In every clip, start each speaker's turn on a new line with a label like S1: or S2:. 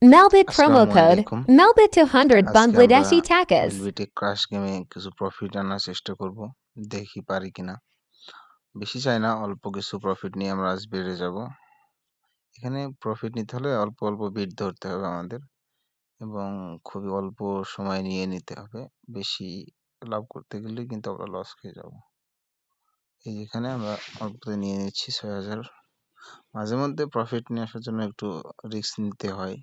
S1: Melbit promo
S2: আসসালামু
S1: code
S2: আলাইকুম।
S1: Melbit200
S2: আজকে আমরা
S1: Bangladeshi Takas.
S2: মিলবিটে ক্রাশ গেমে কিছু প্রফিট আনার চেষ্টা করব। দেখি পারি কিনা। বেশি চাই না, অল্প কিছু প্রফিট নিয়ে আমরা আজ বেড়ে যাব। এখানে প্রফিট নিতে হলে অল্প অল্প বিট ধরতে হবে আমাদের এবং খুবই অল্প সময় নিয়ে নিতে হবে। বেশি লাভ করতে গেলে কিন্তু আমরা লস খেয়ে যাব। এই যেখানে আমরা অল্পতে নিয়ে নিচ্ছি ৬,০০০। মাঝে মধ্যে প্রফিট নিয়ে আসার জন্য একটু রিস্ক নিতে হয়।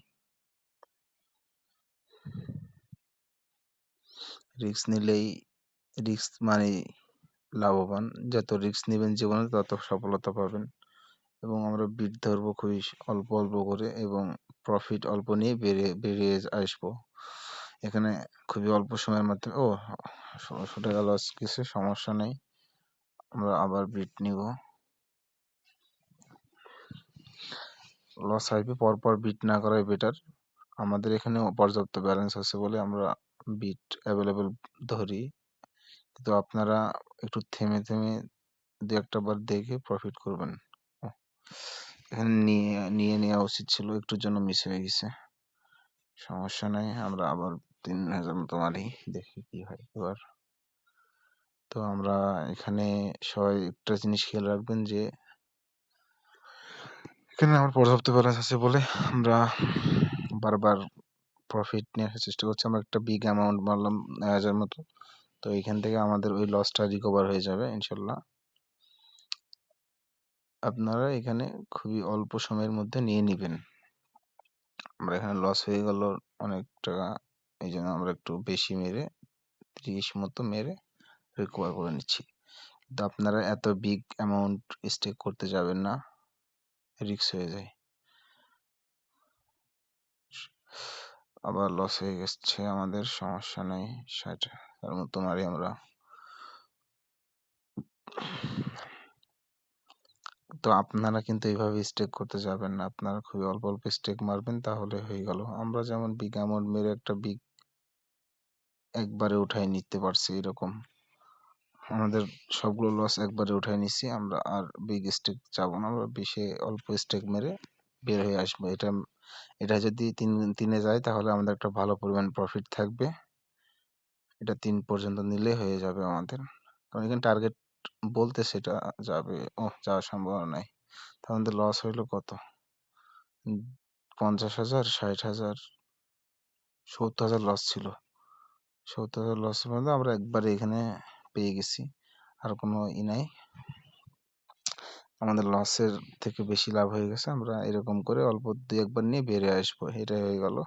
S2: রিস্ক নিলেই রিস্ক মানে লাভবান। যত রিস্ক নিবেন জীবনে তত সফলতা পাবেন এবং আমরা বিট ধরবো খুবই অল্প অল্প করে এবং প্রফিট অল্প নিয়ে বেরিয়ে আসবো। এখানে খুবই অল্প সময়ের মাধ্যমে ১৬০০ টাকা লস কিছু সমস্যা নেই, আমরা আবার বিট নিব। লস আসবে পরপর বিট না করাই বেটার। আমাদের এখানে পর্যাপ্ত ব্যালেন্স আছে বলে আমরা বিট অ্যাভেলেবেল ধরি, কিন্তু আপনারা একটু থেমে থেমে দু একটা বার দেখে প্রফিট করবেন। এখানে নিয়ে নেওয়া উচিত ছিল, একটুর জন্য মিস হয়ে গেছে। সমস্যা নাই, আমরা আবার ৩,০০০ মতো মারি, দেখি কি হয় এবার। তো আমরা এখানে সবাই একটা জিনিস খেয়াল রাখবেন যে এখানে আমার পর্যাপ্ত ব্যালেন্স আছে বলে আমরা বারবার প্রফিট নিয়ে আসার চেষ্টা করছি। আমরা একটা বিগ অ্যামাউন্ট মারলাম ৯,০০০ মতো। তো এখান থেকে আমাদের ওই লসটা রিকভার হয়ে যাবে ইনশাল্লাহ। আপনারা এখানে খুবই অল্প সময়ের মধ্যে নিয়ে নিবেন। আমরা এখানে লস হয়ে গেল অনেক টাকা, এই জন্য আমরা একটু বেশি মেরে ৩০ মতো মেরে রিকভার করে নিচ্ছি। কিন্তু আপনারা এত বিগ অ্যামাউন্ট স্টেক করতে যাবেন না, রিস্ক হয়ে যায়। আবার লস হয়ে গেছে আমাদের, সমস্যা নেই, ৬০ মতো মারি আমরা। তো আপনারা কিন্তু এইভাবে স্টেক করতে যাবেন না, আপনারা খুবই অল্প অল্প স্টেক মারবেন, তাহলে হয়ে গেল। আমরা যেমন বিগ অ্যামাউন্ট মেরে একটা বিগ একবারে উঠাই নিতে পারছি, এরকম আমাদের সবগুলো লস একবারে উঠাই নিচ্ছি। আমরা আর বিগ স্টেক যাবো না, আমরা বেশি অল্প স্টেক মেরে বের হয়ে আসবো। এটা যদি তিনে যায় তাহলে আমাদের একটা ভালো পরিমাণ প্রফিট থাকবে। এটা ৩ পর্যন্ত নিলে হয়ে যাবে আমাদের, কারণ এখানে টার্গেট বলতে সেটা যাবে, যাওয়ার সম্ভাবনা নাই। তার মধ্যে লস হইলো কত, ৫০,০০০, ৬০,০০০, ৭০,০০০ লস ছিল। ৭০,০০০ লসের মধ্যে আমরা একবারে এখানে পেয়ে গেছি, আর কোনো নাই। আমাদের লসের থেকে বেশি লাভ হয়ে গেছে। আমরা এরকম করে অল্প দুই একবার নিয়ে বেরিয়ে আসবো, এটাই হয়ে গেল।